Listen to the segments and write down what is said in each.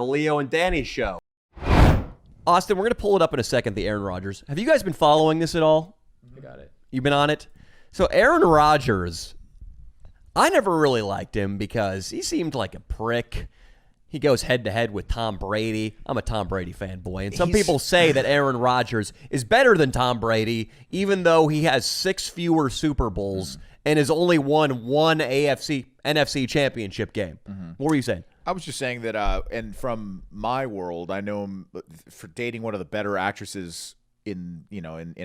the Leo and Danny Show. Austin, we're going to pull it up in a second, the Aaron Rodgers. Have you guys been following this at all? I got it. You've been on it? So Aaron Rodgers, I never really liked him because he seemed like a prick. He goes head-to-head with Tom Brady. I'm a Tom Brady fanboy, and some people say that Aaron Rodgers is better than Tom Brady, even though he has 6 fewer Super Bowls and has only won 1 NFC championship game. What were you saying? I was just saying that, and from my world, I know him for dating one of the better actresses in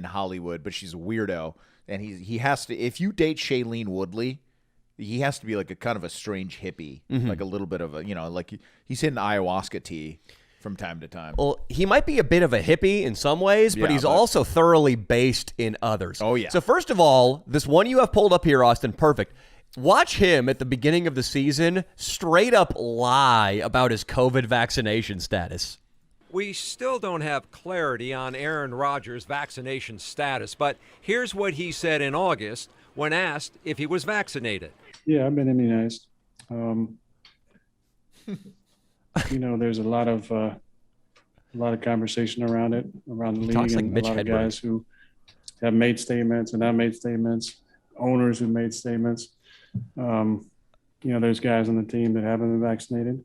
Hollywood, but she's a weirdo, and he has to. If you date Shailene Woodley, he has to be like a kind of a strange hippie, like a little bit of a, like he's hitting ayahuasca tea from time to time. Well, he might be a bit of a hippie in some ways, but he's also thoroughly based in others. Oh, yeah. So first of all, this one you have pulled up here, Austin, perfect. Watch him at the beginning of the season straight up lie about his COVID vaccination status. We still don't have clarity on Aaron Rodgers' vaccination status, but here's what he said in August when asked if he was vaccinated. Yeah, I've been immunized. There's a lot of conversation around it, around the league, talks like and Mitch a lot of Hedberg. guys who have made statements and not made statements, owners who made statements. There's guys on the team that haven't been vaccinated.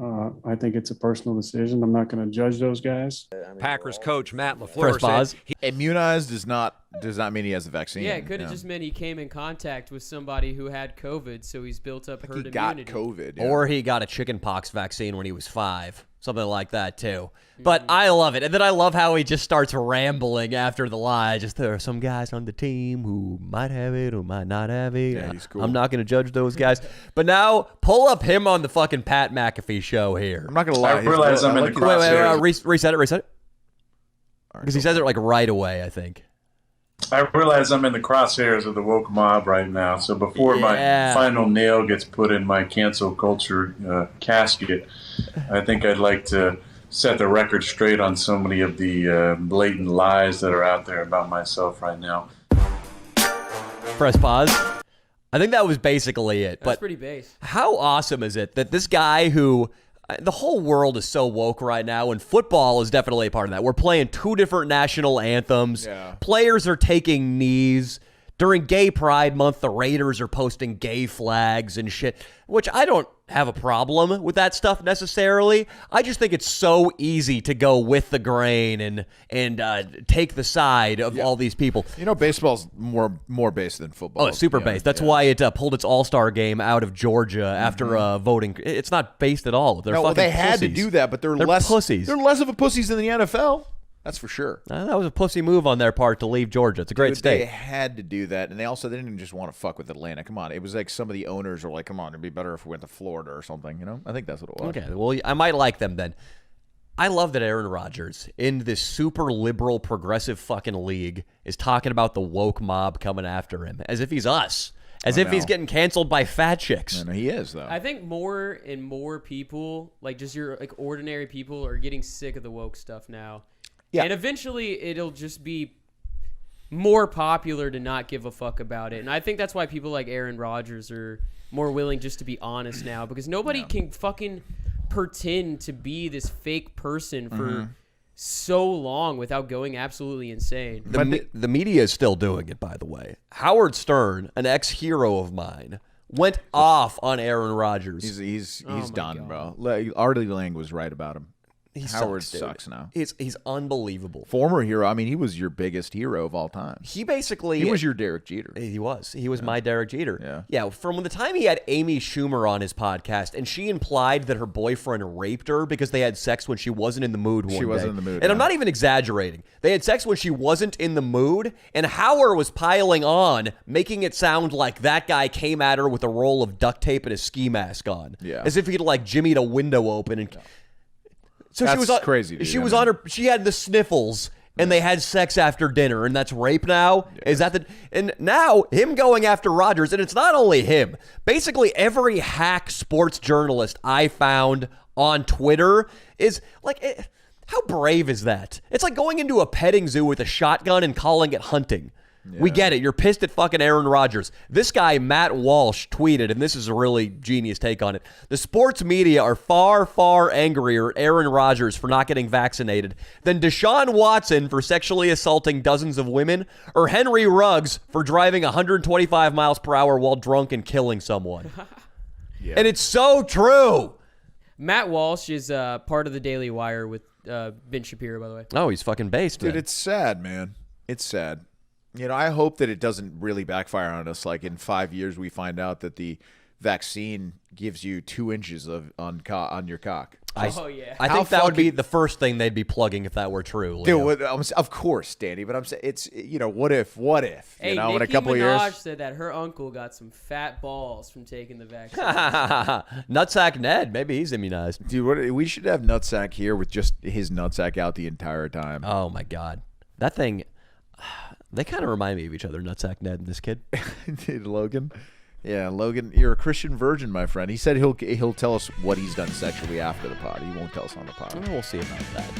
I think it's a personal decision. I'm not going to judge those guys. Packers coach Matt Chris LaFleur Boz. said Immunized does not mean he has the vaccine. Yeah, it could have just meant he came in contact with somebody who had COVID, so he's built up herd he got immunity. COVID. Or he got a chickenpox vaccine when he was 5. Something like that, too. But I love it. And then I love how he just starts rambling after the lie. Just there are some guys on the team who might have it or might not have it. Yeah, he's cool. I'm not going to judge those guys. But now, pull up him on the fucking Pat McAfee show here. I'm not going to lie. I realize I'm in the crosshairs. Reset it. Because he says it like right away, I think. I realize I'm in the crosshairs of the woke mob right now. So before my final nail gets put in my cancel culture casket, I think I'd like to set the record straight on so many of the blatant lies that are out there about myself right now. Press pause. I think that was basically it. That's but pretty base. how awesome is it that this guy who... The whole world is so woke right now, and football is definitely a part of that. We're playing 2 different national anthems. Yeah. Players are taking knees. During Gay Pride Month, the Raiders are posting gay flags and shit, which I don't have a problem with that stuff necessarily. I just think it's so easy to go with the grain and take the side of all these people. Baseball's more based than football. Oh, it's super based. That's why it pulled its All-Star game out of Georgia after voting. It's not based at all. They're fucking they had to pussies. do that, but they're less pussies. They're less of a pussies than the NFL. That's for sure. That was a pussy move on their part to leave Georgia. It's a great state. They had to do that, and they didn't just want to fuck with Atlanta. Come on, it was like some of the owners were like, "Come on, it'd be better if we went to Florida or something." I think that's what it was. Okay, well, I might like them then. I love that Aaron Rodgers, in this super liberal, progressive fucking league, is talking about the woke mob coming after him, as if he's us. As if he's getting canceled by fat chicks. He is, though. I think more and more people, like just your ordinary people, are getting sick of the woke stuff now. Yeah. And eventually it'll just be more popular to not give a fuck about it. And I think that's why people like Aaron Rodgers are more willing just to be honest now, because nobody can fucking pretend to be this fake person for so long without going absolutely insane. The media is still doing it, by the way. Howard Stern, an ex-hero of mine, went off on Aaron Rodgers. He's done, bro. Artie Lang was right about him. Howard sucks now. He's unbelievable. Former hero. I mean, he was your biggest hero of all time. He basically... He was your Derek Jeter. He was. He was my Derek Jeter. Yeah. Yeah, from the time he had Amy Schumer on his podcast, and she implied that her boyfriend raped her because they had sex when she wasn't in the mood one day. She wasn't in the mood. And I'm not even exaggerating. They had sex when she wasn't in the mood, and Howard was piling on, making it sound like that guy came at her with a roll of duct tape and a ski mask on. Yeah. As if he'd jimmied a window open and... So that's she was on, crazy. Dude. She was on her. She had the sniffles, and they had sex after dinner, and that's rape now. Yeah. Is that the? And now him going after Rodgers, and it's not only him. Basically, every hack sports journalist I found on Twitter is how brave is that? It's like going into a petting zoo with a shotgun and calling it hunting. We get it. You're pissed at fucking Aaron Rodgers. This guy, Matt Walsh, tweeted, and this is a really genius take on it. The sports media are far, far angrier at Aaron Rodgers for not getting vaccinated than Deshaun Watson for sexually assaulting dozens of women or Henry Ruggs for driving 125 miles per hour while drunk and killing someone. And it's so true. Matt Walsh is part of the Daily Wire with Ben Shapiro, by the way. Oh, he's fucking based, Dude, man. it's sad, man. It's sad. I hope that it doesn't really backfire on us. Like in 5 years, we find out that the vaccine gives you 2 inches on your cock. I How think that would be fucking- the first thing they'd be plugging if that were true. Leo. Dude, of course, Danny. But I'm saying it's what if? Hey, in a Nicki couple of Minaj years. said that her uncle got some fat balls from taking the vaccine. Nutsack Ned, maybe he's immunized. Dude, we should have Nutsack here with just his nutsack out the entire time. Oh my God, that thing. They kind of remind me of each other, Nutsack Ned and this kid. Dude, Logan. Yeah, Logan, you're a Christian virgin, my friend. He said he'll tell us what he's done sexually after the pod. He won't tell us on the pod. We'll see about that.